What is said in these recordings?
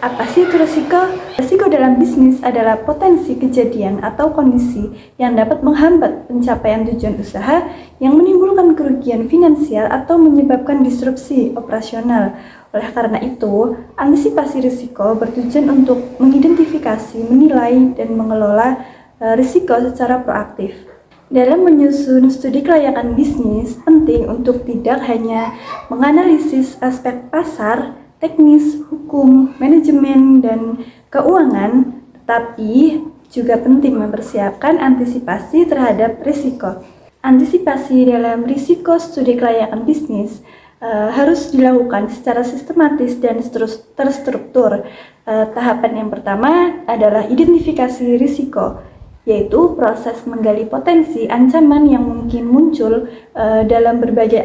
Apa sih itu risiko? Risiko dalam bisnis adalah potensi kejadian atau kondisi yang dapat menghambat pencapaian tujuan usaha, yang menimbulkan kerugian finansial atau menyebabkan disrupsi operasional. Oleh karena itu, antisipasi risiko bertujuan untuk mengidentifikasi, menilai, dan mengelola risiko secara proaktif. Dalam menyusun studi kelayakan bisnis, penting untuk tidak hanya menganalisis aspek pasar, teknis, hukum, manajemen, dan keuangan, tetapi juga penting mempersiapkan antisipasi terhadap risiko. Antisipasi dalam risiko studi kelayakan bisnis harus dilakukan secara sistematis dan terstruktur. Tahapan yang pertama adalah identifikasi risiko, yaitu proses menggali potensi ancaman yang mungkin muncul dalam berbagai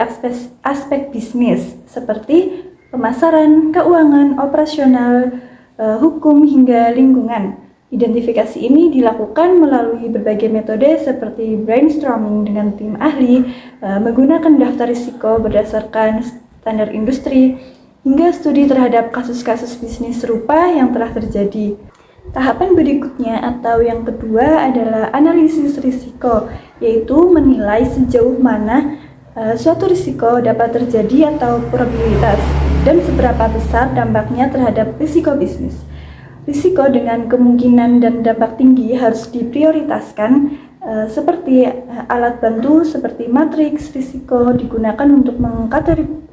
aspek bisnis, seperti pemasaran, keuangan, operasional, hukum, hingga lingkungan. Identifikasi ini dilakukan melalui berbagai metode seperti brainstorming dengan tim ahli, menggunakan daftar risiko berdasarkan standar industri, hingga studi terhadap kasus-kasus bisnis serupa yang telah terjadi. Tahapan berikutnya atau yang kedua adalah analisis risiko, yaitu menilai sejauh mana suatu risiko dapat terjadi atau probabilitas dan seberapa besar dampaknya terhadap risiko bisnis. Risiko dengan kemungkinan dan dampak tinggi harus diprioritaskan, seperti alat bantu seperti matriks risiko digunakan untuk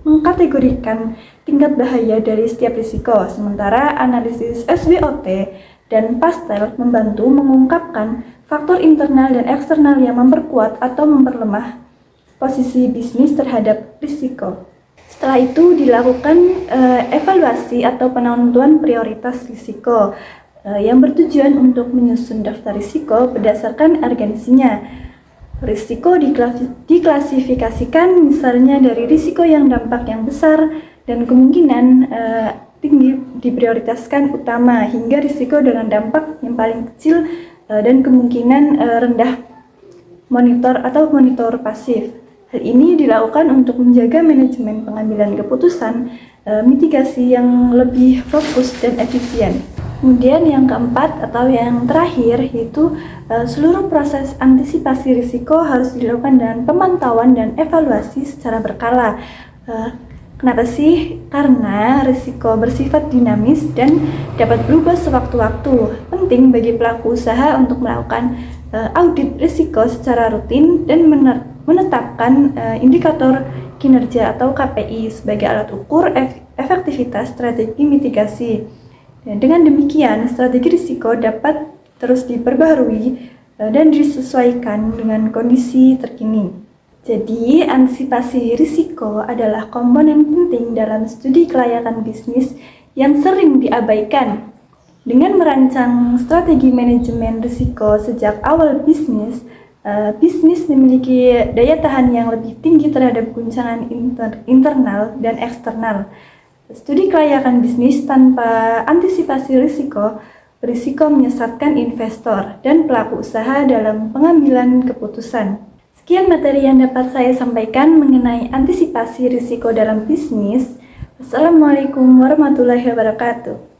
mengkategorikan tingkat bahaya dari setiap risiko, sementara analisis SWOT dan PASTEL membantu mengungkapkan faktor internal dan eksternal yang memperkuat atau memperlemah posisi bisnis terhadap risiko. Setelah itu dilakukan evaluasi atau penentuan prioritas risiko yang bertujuan untuk menyusun daftar risiko berdasarkan urgensinya. Risiko diklasifikasikan misalnya dari risiko yang dampak yang besar dan kemungkinan tinggi diprioritaskan utama, hingga risiko dengan dampak yang paling kecil dan kemungkinan rendah monitor pasif. Hal ini dilakukan untuk menjaga manajemen pengambilan keputusan, mitigasi yang lebih fokus dan efisien. Kemudian yang keempat atau yang terakhir yaitu seluruh proses antisipasi risiko harus dilakukan dengan pemantauan dan evaluasi secara berkala. Kenapa sih? Karena risiko bersifat dinamis dan dapat berubah sewaktu-waktu. Penting bagi pelaku usaha untuk melakukan audit risiko secara rutin dan menetapkan indikator kinerja atau KPI sebagai alat ukur efektivitas strategi mitigasi. Dan dengan demikian, strategi risiko dapat terus diperbaharui dan disesuaikan dengan kondisi terkini. Jadi, antisipasi risiko adalah komponen penting dalam studi kelayakan bisnis yang sering diabaikan. Dengan merancang strategi manajemen risiko sejak awal bisnis memiliki daya tahan yang lebih tinggi terhadap guncangan internal dan eksternal. Studi kelayakan bisnis tanpa antisipasi risiko berisiko menyesatkan investor dan pelaku usaha dalam pengambilan keputusan. Sekian materi yang dapat saya sampaikan mengenai antisipasi risiko dalam bisnis. Wassalamualaikum warahmatullahi wabarakatuh.